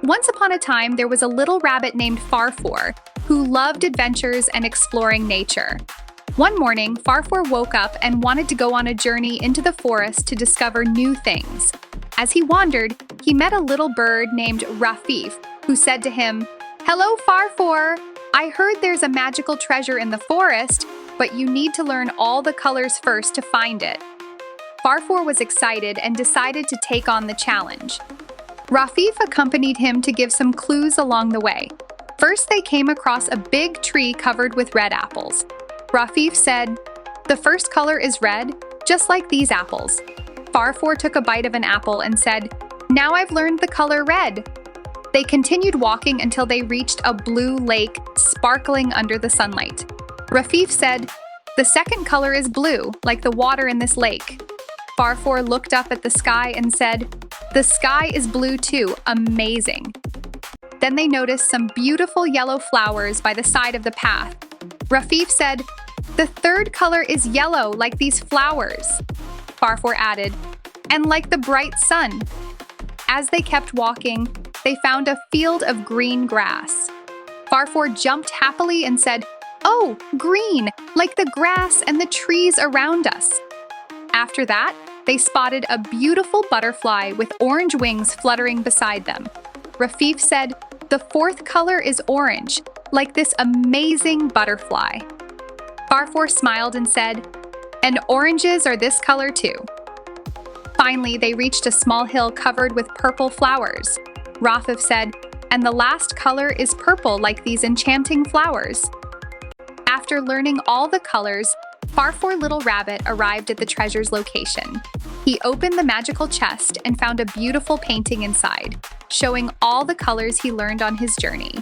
Once upon a time, there was a little rabbit named Farfour who loved adventures and exploring nature. One morning, Farfour woke up and wanted to go on a journey into the forest to discover new things. As he wandered, he met a little bird named Rafif, who said to him, "Hello, Farfour! I heard there's a magical treasure in the forest, but you need to learn all the colors first to find it." Farfour was excited and decided to take on the challenge. Rafif accompanied him to give some clues along the way. First, they came across a big tree covered with red apples. Rafif said, "The first color is red, just like these apples." Farfour took a bite of an apple and said, "Now I've learned the color red." They continued walking until they reached a blue lake sparkling under the sunlight. Rafif said, "The second color is blue, like the water in this lake." Farfour looked up at the sky and said, "The sky is blue too, amazing." Then they noticed some beautiful yellow flowers by the side of the path. Rafif said, "The third color is yellow, like these flowers." Farfour added, "And like the bright sun." As they kept walking, they found a field of green grass. Farfour jumped happily and said, "Oh, green, like the grass and the trees around us." After that, they spotted a beautiful butterfly with orange wings fluttering beside them. Rafif said, "The fourth color is orange, like this amazing butterfly." Farfour smiled and said, "And oranges are this color too." Finally, they reached a small hill covered with purple flowers. Rafif said, "And the last color is purple, like these enchanting flowers." After learning all the colors, Farfour Little Rabbit arrived at the treasure's location. He opened the magical chest and found a beautiful painting inside, showing all the colors he learned on his journey.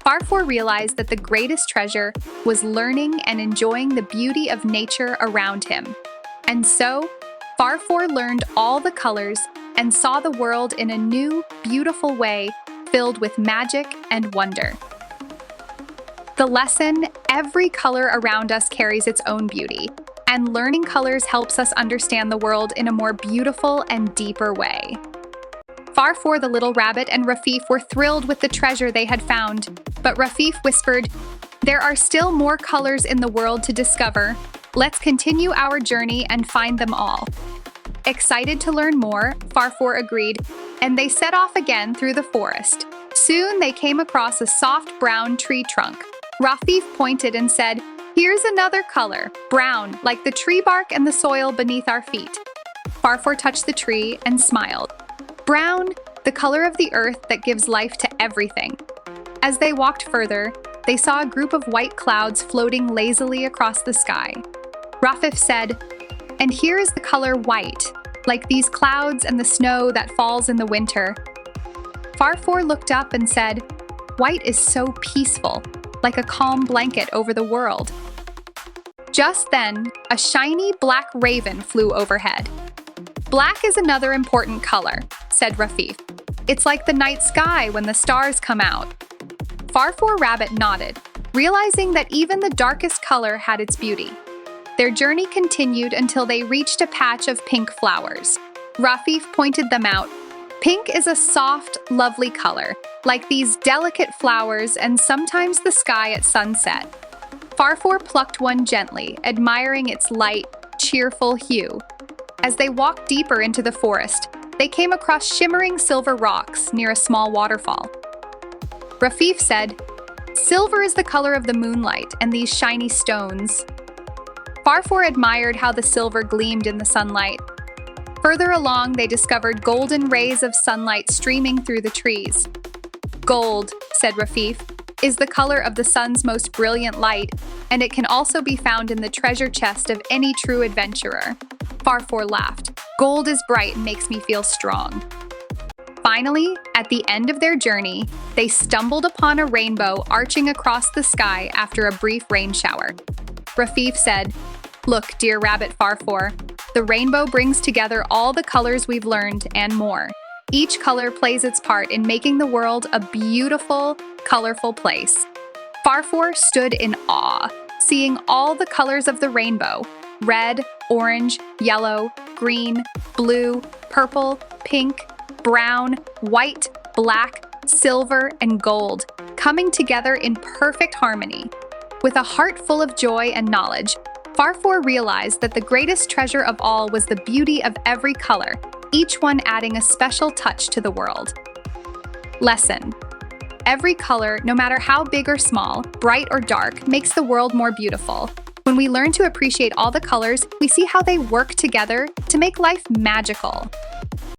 Farfour realized that the greatest treasure was learning and enjoying the beauty of nature around him. And so, Farfour learned all the colors and saw the world in a new, beautiful way filled with magic and wonder. The lesson: every color around us carries its own beauty, and learning colors helps us understand the world in a more beautiful and deeper way. Farfour the Little Rabbit and Rafif were thrilled with the treasure they had found, but Rafif whispered, "There are still more colors in the world to discover. Let's continue our journey and find them all." Excited to learn more, Farfour agreed, and they set off again through the forest. Soon they came across a soft brown tree trunk. Rafif pointed and said, "Here's another color, brown, like the tree bark and the soil beneath our feet." Farfour touched the tree and smiled. Brown, the color of the earth that gives life to everything. As they walked further, they saw a group of white clouds floating lazily across the sky. Rafif said, "And here is the color white, like these clouds and the snow that falls in the winter." Farfour looked up and said, "White is so peaceful, like a calm blanket over the world." Just then, a shiny black raven flew overhead. "Black is another important color," said Rafif. "It's like the night sky when the stars come out." Farfour Rabbit nodded, realizing that even the darkest color had its beauty. Their journey continued until they reached a patch of pink flowers. Rafif pointed them out. "Pink is a soft, lovely color, like these delicate flowers and sometimes the sky at sunset." Farfour plucked one gently, admiring its light, cheerful hue. As they walked deeper into the forest, they came across shimmering silver rocks near a small waterfall. Rafif said, "Silver is the color of the moonlight and these shiny stones." Farfour admired how the silver gleamed in the sunlight. Further along, they discovered golden rays of sunlight streaming through the trees. "Gold," said Rafif, "is the color of the sun's most brilliant light, and it can also be found in the treasure chest of any true adventurer." Farfour laughed. "Gold is bright and makes me feel strong." Finally, at the end of their journey, they stumbled upon a rainbow arching across the sky after a brief rain shower. Rafif said, "Look, dear Rabbit Farfour, the rainbow brings together all the colors we've learned and more. Each color plays its part in making the world a beautiful, colorful place." Farfour stood in awe, seeing all the colors of the rainbow: red, orange, yellow, green, blue, purple, pink, brown, white, black, silver, and gold, coming together in perfect harmony. With a heart full of joy and knowledge, Farfour realized that the greatest treasure of all was the beauty of every color, each one adding a special touch to the world. Lesson: every color, no matter how big or small, bright or dark, makes the world more beautiful. When we learn to appreciate all the colors, we see how they work together to make life magical.